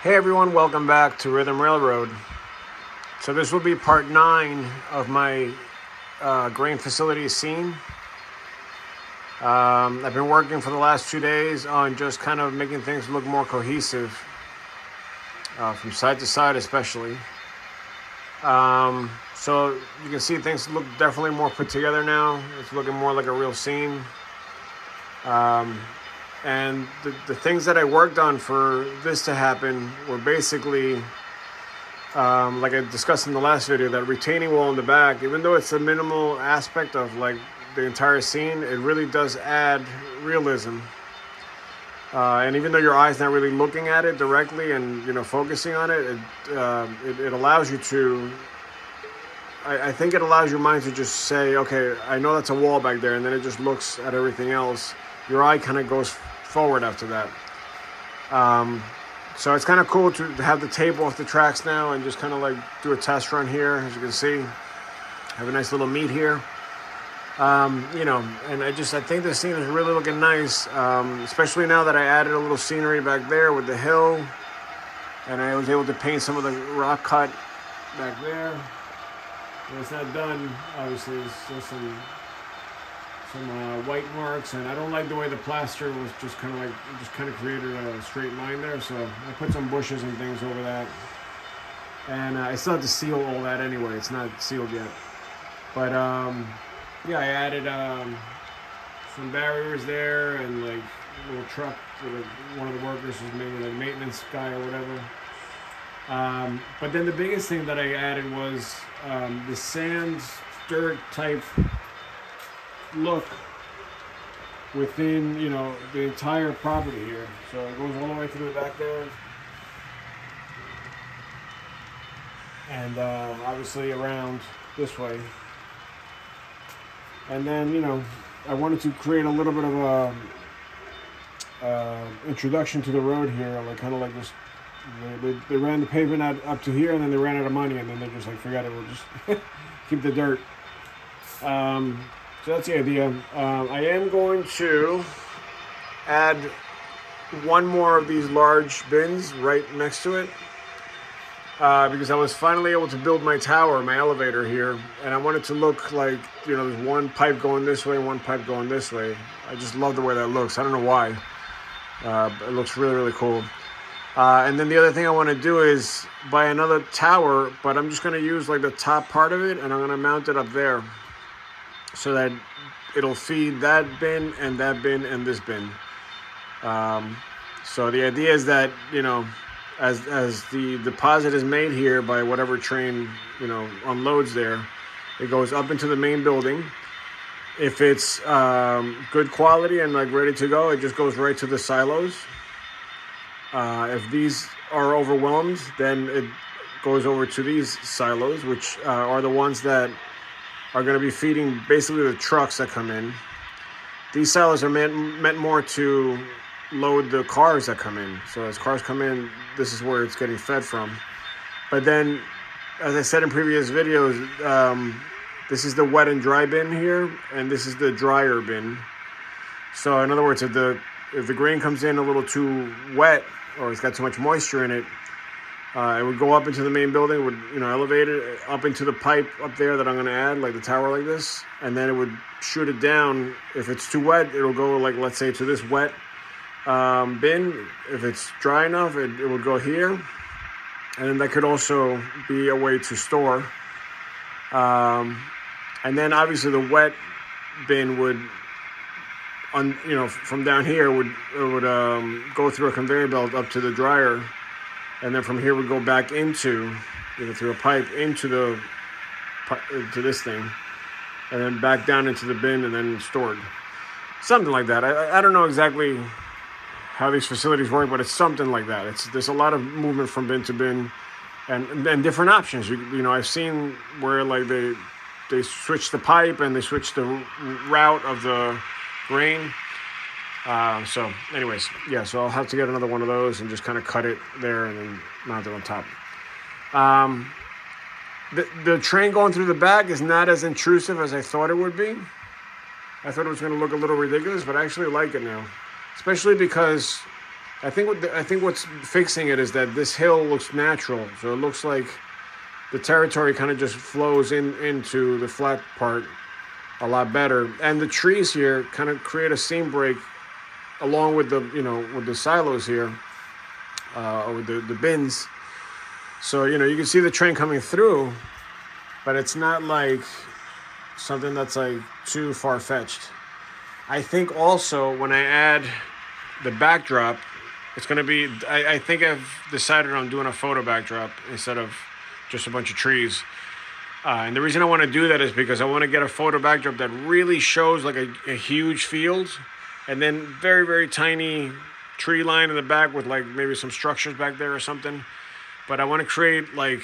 Hey everyone, welcome back to Rhythm Railroad. So this will be part 9 of my grain facility scene. I've been working for the last 2 days on just kind of making things look more cohesive, from side to side especially. So you can see things look definitely more put together now. It's looking more like a real scene. And the things that I worked on for this to happen were basically, like I discussed in the last video, that retaining wall in the back, even though it's a minimal aspect of like the entire scene, it really does add realism. And even though your eye's not really looking at it directly and focusing on it, it allows you to. I think it allows your mind to just say, okay, I know that's a wall back there, and then it just looks at everything else. Your eye kind of goes forward after that. So it's kind of cool to have the tape off the tracks now and just kind of like do a test run here. As you can see, have a nice little meet here. And I think this scene is really looking nice, especially now that I added a little scenery back there with the hill, and I was able to paint some of the rock cut back there. And it's not done, obviously. There's still some white marks, and I don't like the way the plaster was just kind of created a straight line there. So I put some bushes and things over that, and I still have to seal all that anyway. It's not sealed yet, but yeah, I added some barriers there, and like a little truck for one of the workers was maybe like maintenance guy or whatever. But then the biggest thing that I added was the sand dirt type look within the entire property here. So it goes all the way through the back there, and obviously around this way. And then I wanted to create a little bit of a introduction to the road here, like kind of like this. They ran the pavement up to here, and then they ran out of money, and then they just like forgot it. We'll just keep the dirt. So that's the idea. I am going to add one more of these large bins right next to it, because I was finally able to build my tower, my elevator here, and I want it to look like there's one pipe going this way and one pipe going this way. I just love the way that looks. I don't know why. It looks really, really cool. And then the other thing I want to do is buy another tower, but I'm just going to use like the top part of it, and I'm going to mount it up there so that it'll feed that bin and this bin. So the idea is that, as the deposit is made here by whatever train, unloads there, it goes up into the main building. If it's good quality and like ready to go, it just goes right to the silos. If these are overwhelmed, then it goes over to these silos, which are the ones that are going to be feeding basically the trucks that come in. These silos are meant more to load the cars that come in. So as cars come in, this is where it's getting fed from. But then, as I said in previous videos, this is the wet and dry bin here, and this is the drier bin. So in other words, if the grain comes in a little too wet, or it's got too much moisture in it, it would go up into the main building, would elevate it up into the pipe up there that I'm going to add, like the tower like this, and then it would shoot it down. If it's too wet, it'll go like, let's say, to this wet bin. If it's dry enough, it would go here, and then that could also be a way to store. And then obviously the wet bin would, from down here would go through a conveyor belt up to the dryer, and then from here would go back into through a pipe into this thing, and then back down into the bin and then stored, something like that. I don't know exactly how these facilities work, but it's something like that. There's a lot of movement from bin to bin, and different options. I've seen where like they switch the pipe and they switch the route of the grain. So anyways, yeah, so I'll have to get another one of those and just kind of cut it there and then mount it on top. The train going through the back is not as intrusive as I thought it would be. I thought it was going to look a little ridiculous, but I actually like it now, especially because I think what's fixing it is that this hill looks natural, so it looks like the territory kind of just flows into the flat part a lot better, and the trees here kind of create a seam break along with the with the silos here, or with the bins. So you can see the train coming through, but it's not like something that's like too far fetched. I think also when I add the backdrop, it's going to be. I think I've decided on doing a photo backdrop instead of just a bunch of trees. And the reason I want to do that is because I want to get a photo backdrop that really shows like a huge field, and then very, very tiny tree line in the back with like maybe some structures back there or something. But I want to create like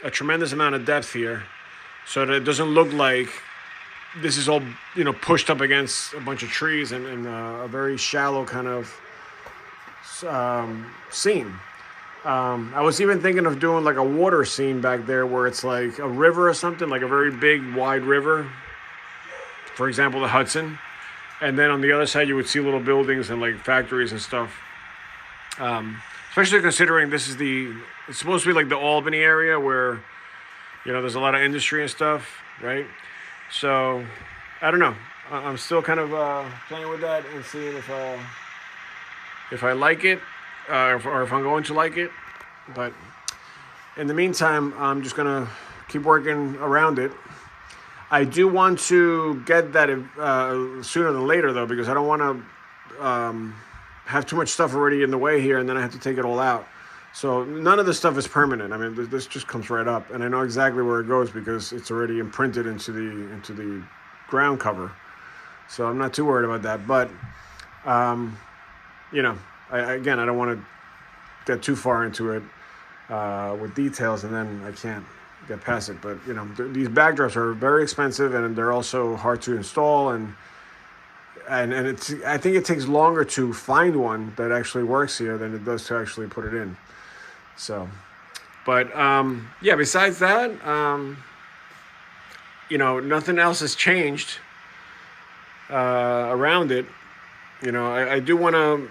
a tremendous amount of depth here so that it doesn't look like this is all pushed up against a bunch of trees and a very shallow kind of scene. I was even thinking of doing like a water scene back there where it's like a river or something, like a very big, wide river. For example, the Hudson. And then on the other side, you would see little buildings and like factories and stuff. Especially considering it's supposed to be like the Albany area where, there's a lot of industry and stuff, right? So, I don't know. I'm still kind of playing with that and seeing if I like it. Or if I'm going to like it. But in the meantime, I'm just going to keep working around it. I do want to get that sooner than later, though, because I don't want to have too much stuff already in the way here, and then I have to take it all out. So none of this stuff is permanent. I mean, this just comes right up, and I know exactly where it goes because it's already imprinted into the ground cover. So I'm not too worried about that. But, I don't want to get too far into it with details, and then I can't get past it. But these backdrops are very expensive, and they're also hard to install, and it's. I think it takes longer to find one that actually works here than it does to actually put it in. So, but besides that, nothing else has changed around it. I do want to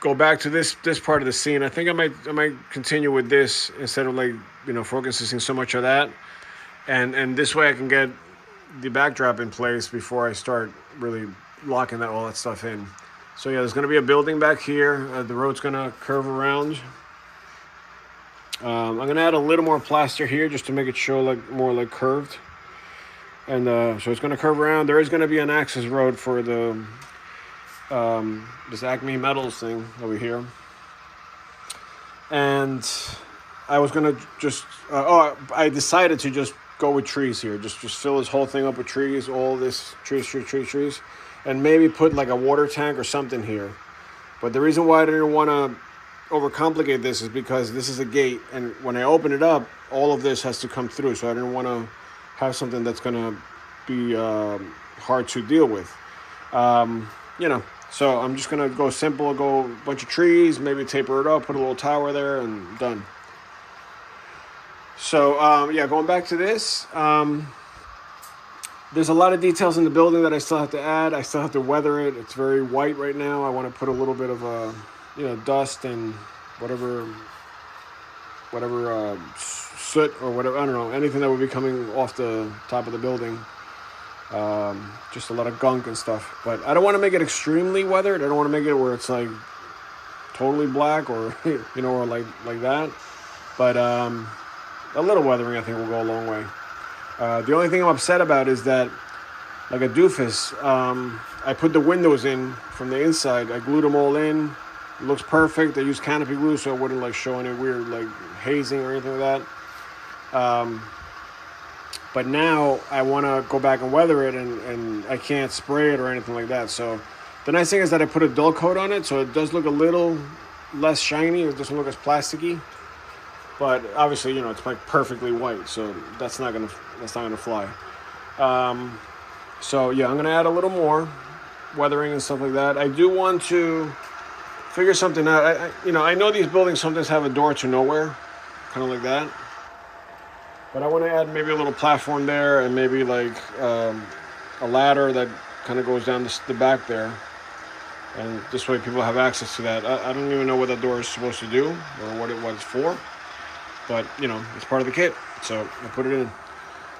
go back to this part of the scene. I think I might continue with this instead of focusing so much on that, and this way I can get the backdrop in place before I start really locking all that stuff in. So there's going to be a building back here. The road's going to curve around. I'm going to add a little more plaster here just to make it show more like curved, and so it's going to curve around. There is going to be an access road for the this Acme Metals thing over here, and I was gonna just I decided to just go with trees here, just fill this whole thing up with trees, all this trees, and maybe put like a water tank or something here. But the reason why I didn't want to overcomplicate this is because this is a gate, and when I open it up, all of this has to come through, so I didn't want to have something that's gonna be hard to deal with. So I'm just going to go simple, go a bunch of trees, maybe taper it up, put a little tower there, and done. So, going back to this, there's a lot of details in the building that I still have to add. I still have to weather it. It's very white right now. I want to put a little bit of, dust and whatever soot or whatever, I don't know, anything that would be coming off the top of the building. Just a lot of gunk and stuff, but I don't want to make it extremely weathered. I don't want to make it where it's like totally black or or like that. But a little weathering I think will go a long way. The only thing I'm upset about is that, like a doofus, I put the windows in from the inside. I glued them all in. It looks perfect. I used canopy glue so it wouldn't show any weird hazing or anything like that. But now I want to go back and weather it, and I can't spray it or anything like that. So the nice thing is that I put a dull coat on it, so it does look a little less shiny. It doesn't look as plasticky. But obviously, it's perfectly white, so that's not gonna fly. So I'm gonna add a little more weathering and stuff like that. I do want to figure something out. I know these buildings sometimes have a door to nowhere, kind of like that. But I want to add maybe a little platform there, and maybe a ladder that kind of goes down the back there. And this way people have access to that. I don't even know what that door is supposed to do or what it's for, but you know, it's part of the kit, so I put it in.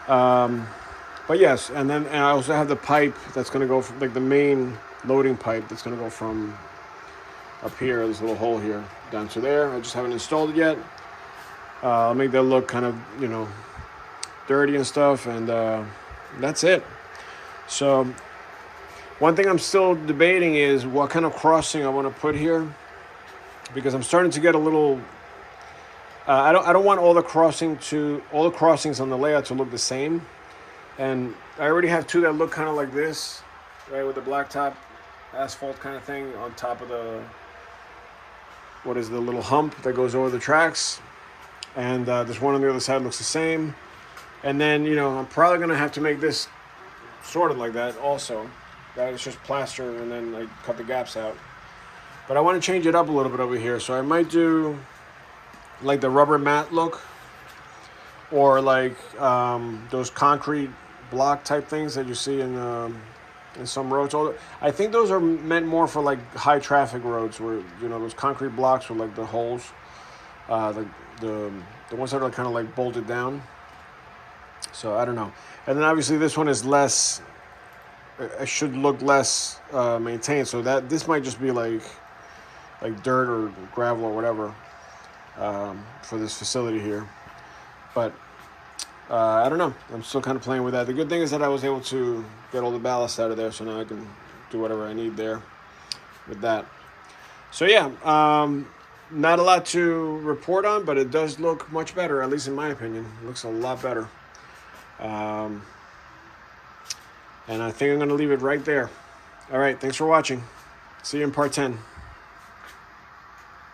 But yes, and I also have the pipe that's going to go from, like the main loading pipe that's going to go from up here, this little hole here, down to there. I just haven't installed it yet. I'll make that look kind of, you know, dirty and stuff, and that's it. So one thing I'm still debating is what kind of crossing I want to put here, because I'm starting to get a little. I don't want all the crossings on the layout to look the same, and I already have two that look kind of like this, right, with the blacktop asphalt kind of thing on top of the little hump that goes over the tracks, and this one on the other side looks the same, and then you know I'm probably gonna have to make this sort of like that also. That is just plaster, and then I cut the gaps out. But I want to change it up a little bit over here, so I might do like the rubber mat look, or like those concrete block type things that you see in some roads. I think those are meant more for like high traffic roads, where you know those concrete blocks with like the holes, the ones that are kind of like bolted down. So I don't know. And then obviously this one is less. It should look less maintained, so that this might just be like dirt or gravel or whatever for this facility here. But I don't know. I'm still kind of playing with that. The good thing is that I was able to get all the ballast out of there, so now I can do whatever I need there with that. So yeah, not a lot to report on, but it does look much better, at least in my opinion. It looks a lot better. And I think I'm going to leave it right there. All right, thanks for watching. See you in part 10.